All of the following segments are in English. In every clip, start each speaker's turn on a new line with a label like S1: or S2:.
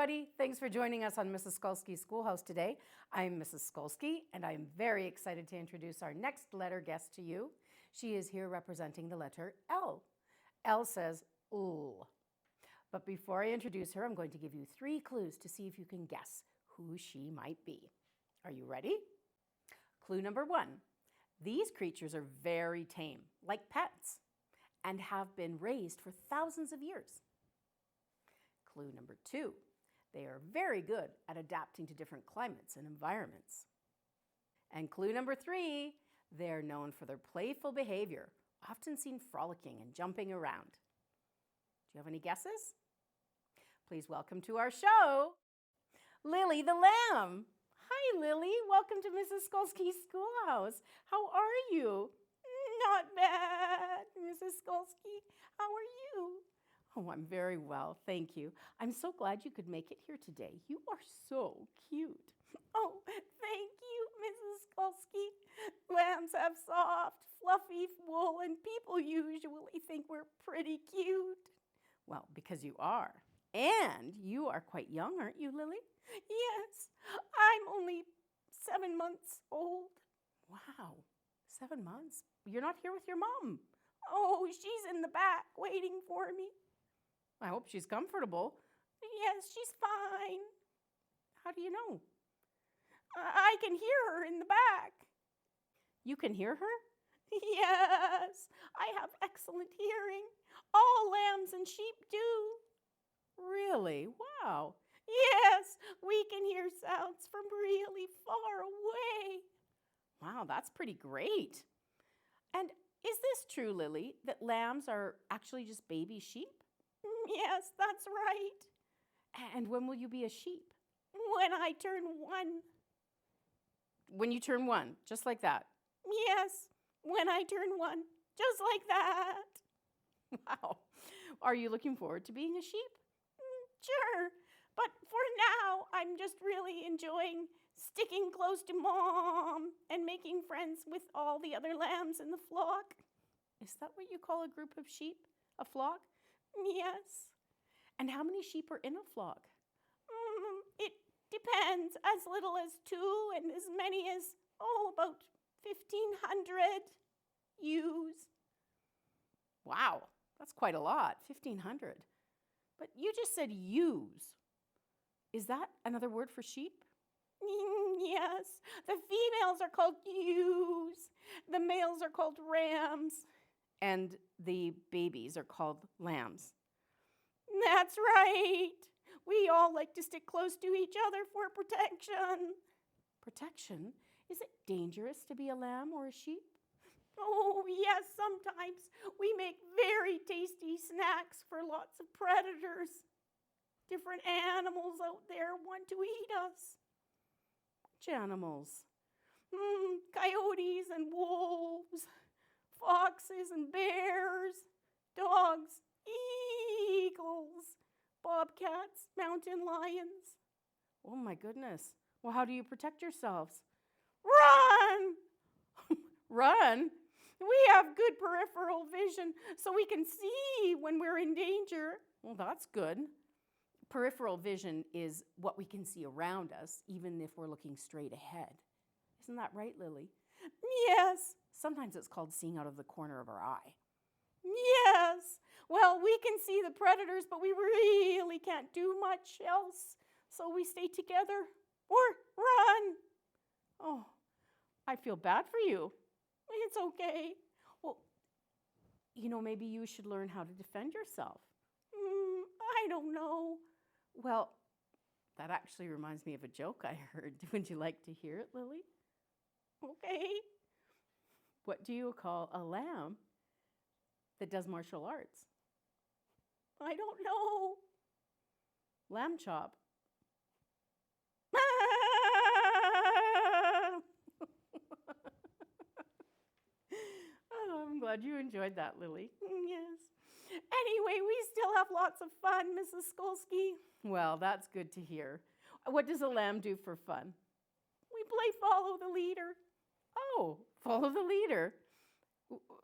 S1: everybody. Thanks for joining us on Mrs. Skulski's Schoolhouse today. I'm Mrs. Skulski, and I'm very excited to introduce our next letter guest to you. She is here representing the letter L. L says, L. But before I introduce her, I'm going to give you 3 clues to see if you can guess who she might be. Are you ready? Clue number 1. These creatures are very tame, like pets, and have been raised for thousands of years. Clue number 2, they are very good at adapting to different climates and environments. And clue number 3, they're known for their playful behavior, often seen frolicking and jumping around. Do you have any guesses? Please welcome to our show, Lily the Lamb. Hi, Lily. Welcome to Mrs. Skulski's Schoolhouse. How are you? Not bad, Mrs. Skulski. How are you? Oh, I'm very well, thank you. I'm so glad you could make it here today. You are so cute. Oh, thank you, Mrs. Skulski. Lambs have soft, fluffy wool, and people usually think we're pretty cute. Well, because you are. And you are quite young, aren't you, Lily? Yes, I'm only 7 months old. Wow, 7 months? You're not here with your mom. Oh, she's in the back waiting for me. I hope she's comfortable. Yes, she's fine. How do you know? I can hear her in the back. You can hear her? Yes, I have excellent hearing. All lambs and sheep do. Really? Wow. Yes, we can hear sounds from really far away. Wow, that's pretty great. And is this true, Lily, that lambs are actually just baby sheep? Yes, that's right. And when will you be a sheep? When I turn 1. When you turn 1, just like that? Yes, when I turn 1, just like that. Wow. Are you looking forward to being a sheep? Sure, but for now, I'm just really enjoying sticking close to Mom and making friends with all the other lambs in the flock. Is that what you call a group of sheep? A flock? Yes. And how many sheep are in a flock? It depends. As little as 2 and as many as, about 1,500 ewes. Wow, that's quite a lot, 1,500. But you just said ewes. Is that another word for sheep? Yes, the females are called ewes. The males are called rams. And the babies are called lambs. That's right. We all like to stick close to each other for protection. Protection? Is it dangerous to be a lamb or a sheep? Oh, yes, sometimes we make very tasty snacks for lots of predators. Different animals out there want to eat us. Which animals? Coyotes and wolves, foxes and bears, dogs, eagles, bobcats, mountain lions. Oh my goodness. Well, how do you protect yourselves? Run! Run? We have good peripheral vision, so we can see when we're in danger. Well, that's good. Peripheral vision is what we can see around us, even if we're looking straight ahead. Isn't that right, Lily? Yes. Sometimes it's called seeing out of the corner of our eye. Yes. Well, we can see the predators, but we really can't do much else, so we stay together or run. Oh, I feel bad for you. It's okay. Well, maybe you should learn how to defend yourself. I don't know. Well, that actually reminds me of a joke I heard. Would you like to hear it, Lily? Okay. What do you call a lamb that does martial arts? I don't know. Lamb chop. Oh, I'm glad you enjoyed that, Lily. Yes. Anyway, we still have lots of fun, Mrs. Skulski. Well, that's good to hear. What does a lamb do for fun? We play follow the leader. Oh, follow the leader.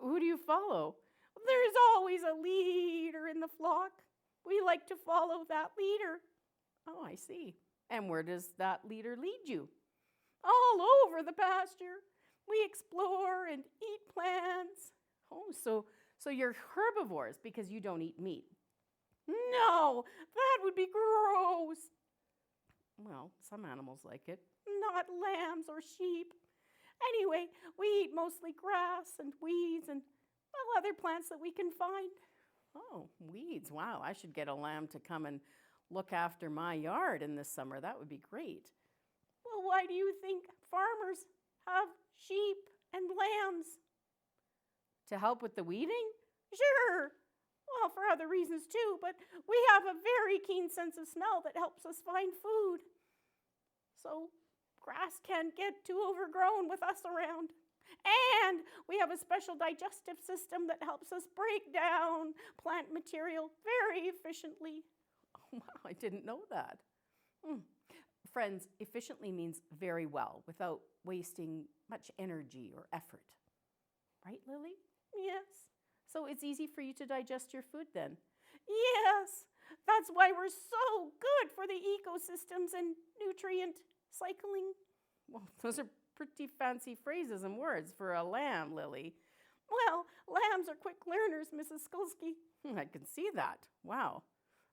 S1: Who do you follow? There's always a leader in the flock. We like to follow that leader. Oh, I see. And where does that leader lead you? All over the pasture. We explore and eat plants. Oh, so you're herbivores because you don't eat meat. No, that would be gross. Well, some animals like it. Not lambs or sheep. Anyway, we eat mostly grass and weeds and, well, other plants that we can find. Oh, weeds. Wow, I should get a lamb to come and look after my yard in the summer. That would be great. Well, why do you think farmers have sheep and lambs? To help with the weeding? Sure. Well, for other reasons too, but we have a very keen sense of smell that helps us find food. So grass can't get too overgrown with us around. And we have a special digestive system that helps us break down plant material very efficiently. Oh, wow, I didn't know that. Friends, efficiently means very well, without wasting much energy or effort. Right, Lily? Yes. So it's easy for you to digest your food then? Yes. That's why we're so good for the ecosystems and nutrient cycling. Well, those are pretty fancy phrases and words for a lamb, Lily. Well, lambs are quick learners, Mrs. Skulski. I can see that. Wow.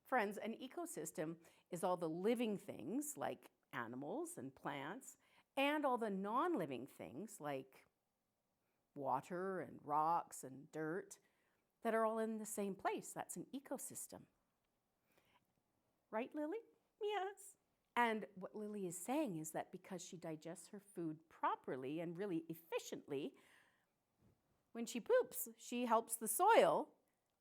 S1: Friends, an ecosystem is all the living things like animals and plants, and all the non-living things like water and rocks and dirt that are all in the same place. That's an ecosystem. Right, Lily? Yes. And what Lily is saying is that because she digests her food properly and really efficiently, when she poops, she helps the soil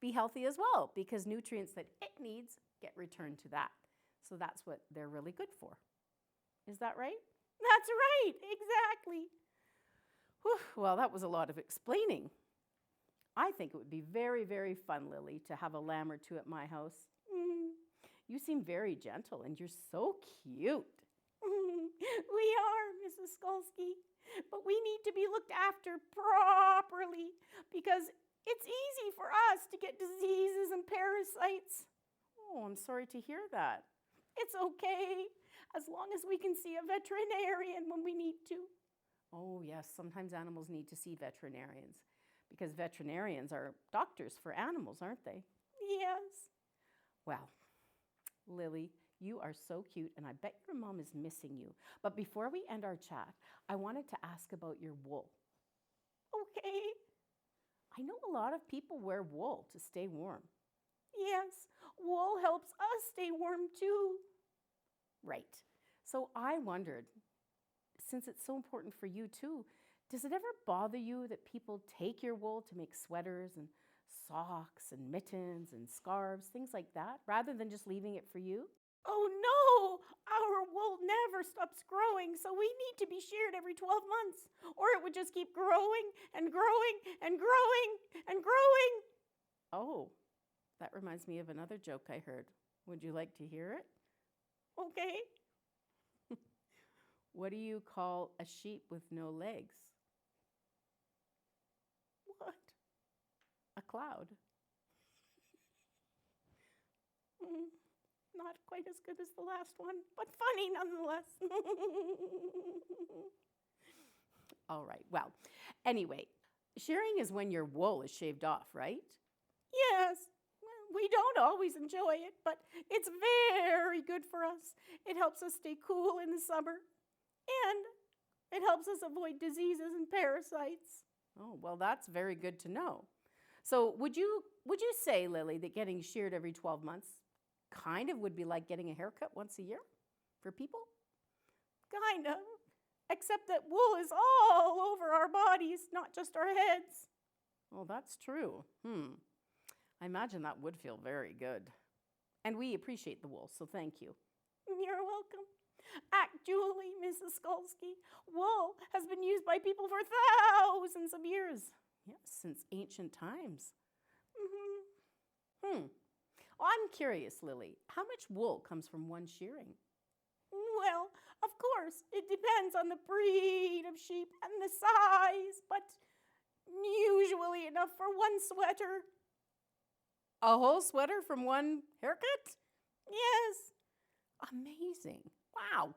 S1: be healthy as well, because nutrients that it needs get returned to that. So that's what they're really good for. Is that right? That's right, exactly. Whew, well, that was a lot of explaining. I think it would be very, very fun, Lily, to have a lamb or two at my house. You seem very gentle and you're so cute. We are, Mrs. Skulski, but we need to be looked after properly because it's easy for us to get diseases and parasites. Oh, I'm sorry to hear that. It's okay, as long as we can see a veterinarian when we need to. Oh, yes, sometimes animals need to see veterinarians because veterinarians are doctors for animals, aren't they? Yes. Well, Lily, you are so cute, and I bet your mom is missing you. But before we end our chat, I wanted to ask about your wool. Okay. I know a lot of people wear wool to stay warm. Yes, wool helps us stay warm too. Right. So I wondered, since it's so important for you too, does it ever bother you that people take your wool to make sweaters and socks and mittens and scarves, things like that, rather than just leaving it for you? Oh no, our wool never stops growing, so we need to be sheared every 12 months, or it would just keep growing and growing and growing and growing. Oh, that reminds me of another joke I heard. Would you like to hear it? Okay. What do you call a sheep with no legs? What? A cloud. Not quite as good as the last one, but funny nonetheless. All right, well, anyway, shearing is when your wool is shaved off, right? Yes. We don't always enjoy it, but it's very good for us. It helps us stay cool in the summer, and it helps us avoid diseases and parasites. Oh, well, that's very good to know. So would you say, Lily, that getting sheared every 12 months kind of would be like getting a haircut once a year for people? Kind of, except that wool is all over our bodies, not just our heads. Well, that's true. I imagine that would feel very good. And we appreciate the wool, so thank you. You're welcome. Actually, Mrs. Skulski, wool has been used by people for thousands of years. Yes, since ancient times. I'm curious, Lily, how much wool comes from one shearing? Well, of course, it depends on the breed of sheep and the size, but usually enough for one sweater. A whole sweater from one haircut? Yes. Amazing. Wow.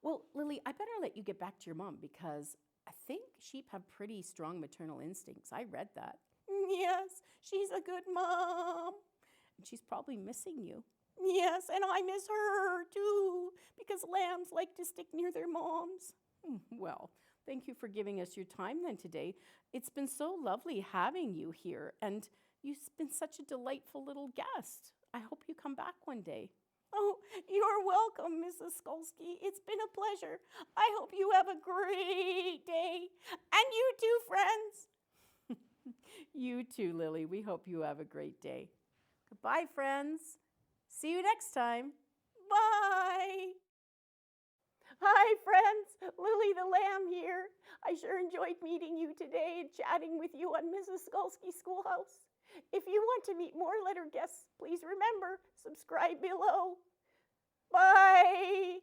S1: Well, Lily, I better let you get back to your mom because I think sheep have pretty strong maternal instincts. I read that. Yes, she's a good mom. And she's probably missing you. Yes, and I miss her too because lambs like to stick near their moms. Well, thank you for giving us your time then today. It's been so lovely having you here, and you've been such a delightful little guest. I hope you come back one day. Oh, you're welcome, Mrs. Skulski. It's been a pleasure. I hope you have a great day. And you too, friends. You too, Lily. We hope you have a great day. Goodbye, friends. See you next time. Bye. Hi, friends. Lily the Lamb here. I sure enjoyed meeting you today and chatting with you on Mrs. Skulski's Schoolhouse. If you want to meet more letter guests, please remember, subscribe below. Bye.